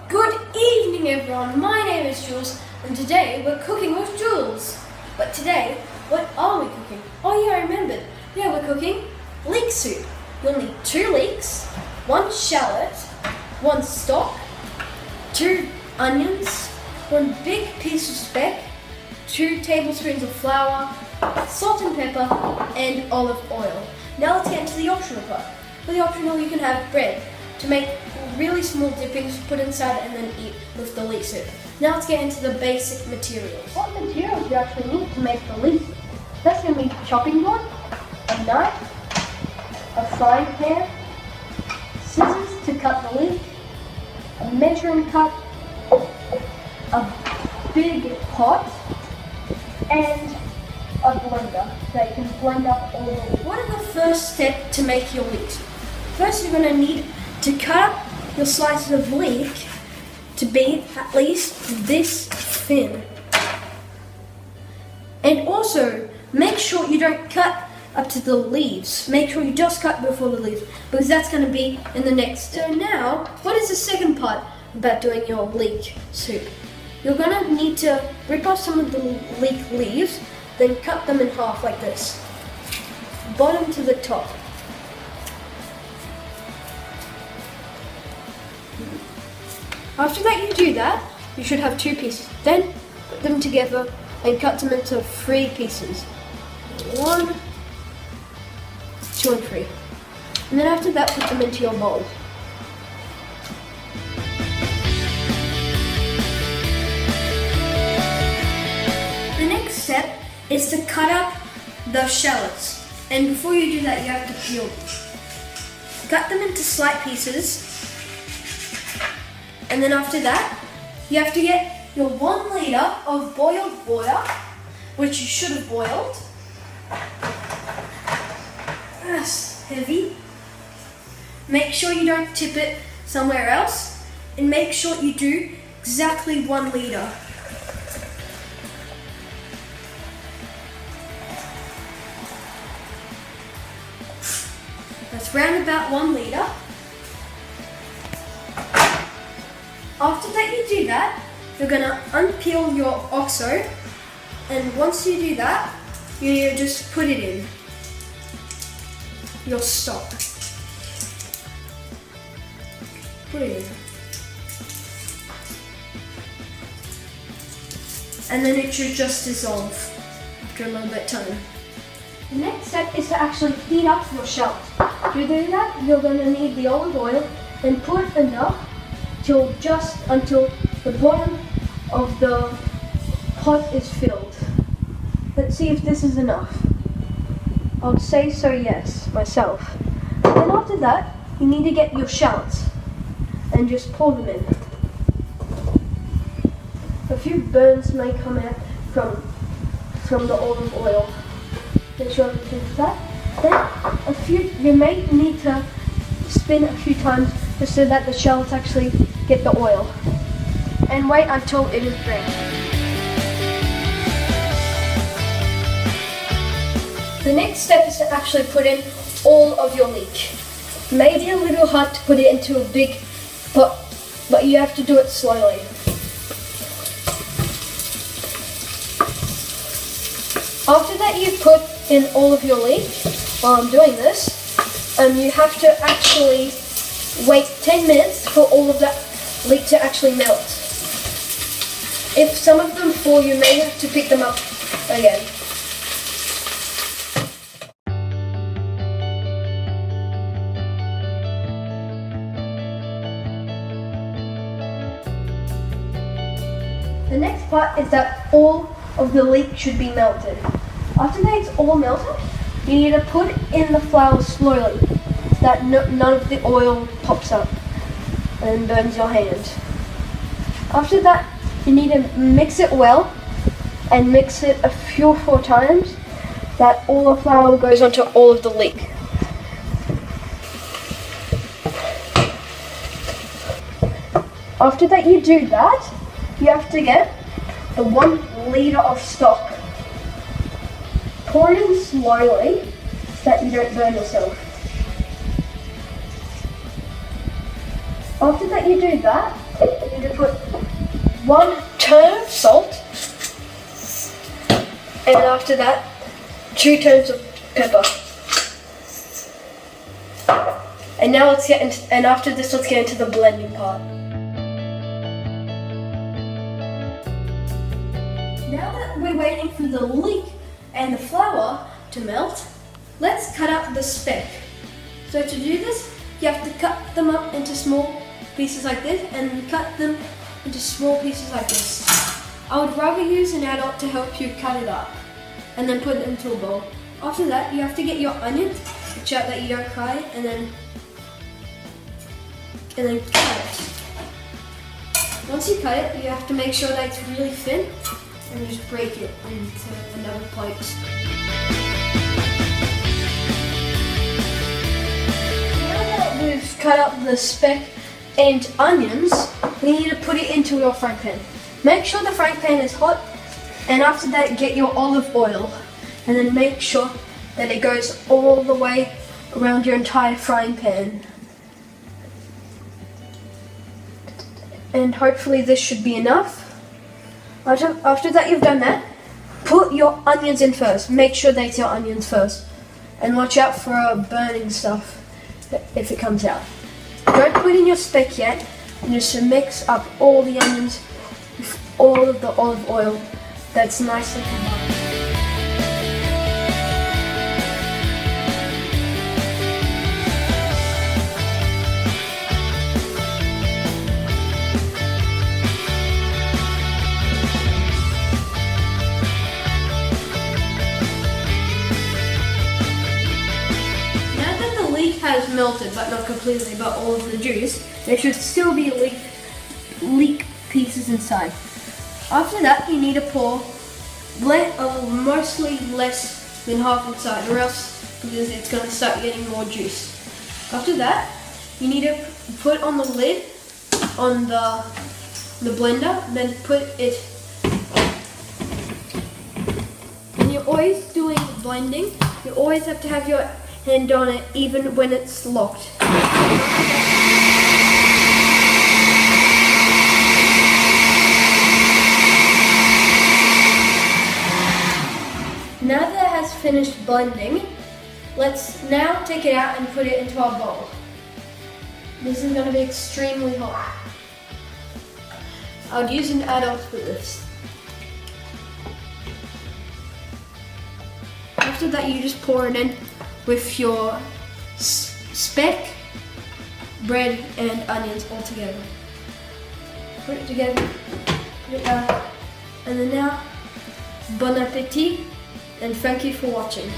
Good evening everyone, my name is Jules and today we're cooking with Jules. But today, what are we cooking? Oh yeah, I remembered. Yeah, we're cooking leek soup. You'll need 2 leeks, 1 shallot, 1 stock, 2 onions, 1 big piece of speck, 2 tablespoons of flour, salt and pepper, and olive oil. Now let's get into the optional part. For the optional, you can have bread to make really small dippings, put inside and then eat with the leek soup. Now let's get into the basic materials. What materials you actually need to make the leek soup? That's going to be chopping board, a knife, a frying pan, scissors to cut the leek, a measuring cup, a big pot, and a blender that you can blend up all the leek. What are the first steps to make your leek soup? First you're going to need to cut up your slices of leek to be at least this thin. And also, make sure you don't cut up to the leaves. Make sure you just cut before the leaves, because that's going to be in the next. So now, what is the second part about doing your leek soup? You're going to need to rip off some of the leek leaves, then cut them in half like this, bottom to the top. After that you do that, you should have 2 pieces. Then put them together and cut them into 3 pieces. 1, 2 and 3. And then after that put them into your bowl. The next step is to cut up the shallots. And before you do that you have to peel them. Cut them into slight pieces. And then after that, you have to get your 1 liter of boiled water, which you should have boiled. That's heavy. Make sure you don't tip it somewhere else, and make sure you do exactly 1 liter. That's round about 1 liter. After that you do that, you're going to unpeel your OXO, and once you do that, you just put it in your stock. Put it in. And then it should just dissolve after a little bit of time. The next step is to actually heat up your shallot. To do that, you're going to need the olive oil and put enough until the bottom of the pot is filled. Let's see if this is enough. I'll say so yes, myself. Then after that, you need to get your shallots and just pour them in. A few burns may come out from the olive oil. Make sure to finish that. Then you may need to spin a few times just so that the shallots actually get the oil. And wait until it is brown. The next step is to actually put in all of your leek. Maybe a little hard to put it into a big pot, but you have to do it slowly. After that you've put in all of your leek, while I'm doing this, you have to actually wait 10 minutes for all of that leek to actually melt. If some of them fall, you may have to pick them up again. The next part is that all of the leek should be melted. After that it's all melted, you need to put in the flour slowly so that none of the oil pops up and burns your hand. After that, you need to mix it well and mix it a few more times that all the flour goes onto all of the leek. After that you do that, you have to get the 1 liter of stock. Pour it in slowly so that you don't burn yourself. After that you do that, you need to put 1 turn of salt, and after that 2 turns of pepper. And now after this, let's get into the blending part. Now that we're waiting for the leek and the flour to melt, let's cut up the speck. So to do this, you have to cut them up into small pieces like this and cut them into small pieces like this. I would rather use an adult to help you cut it up and then put it into a bowl. After that, you have to get your onions, which out that you don't cry, and then cut it. Once you cut it, you have to make sure that it's really thin and just break it into another plate. Now that we've cut up the speck and onions, we need to put it into your frying pan. Make sure the frying pan is hot, and after that get your olive oil, and then make sure that it goes all the way around your entire frying pan. And hopefully this should be enough. After that you've done that, put your onions in first. Make sure that it's your onions first. And watch out for burning stuff if it comes out. Don't put in your speck yet, and just mix up all the onions with all of the olive oil that's nicely combined. Has melted, but not completely, but all of the juice, there should still be leek pieces inside. After that, you need to pour mostly less than half inside, or else because it's going to start getting more juice. After that, you need to put on the lid on the blender, then put it. When you're always doing blending, you always have to have your hand on it even when it's locked. Now that it has finished blending, let's now take it out and put it into our bowl. This is going to be extremely hot. I would use an adult for this. After that, you just pour it in with your speck, bread and onions all together. Put it together, put it out, and then now, bon appetit, and thank you for watching.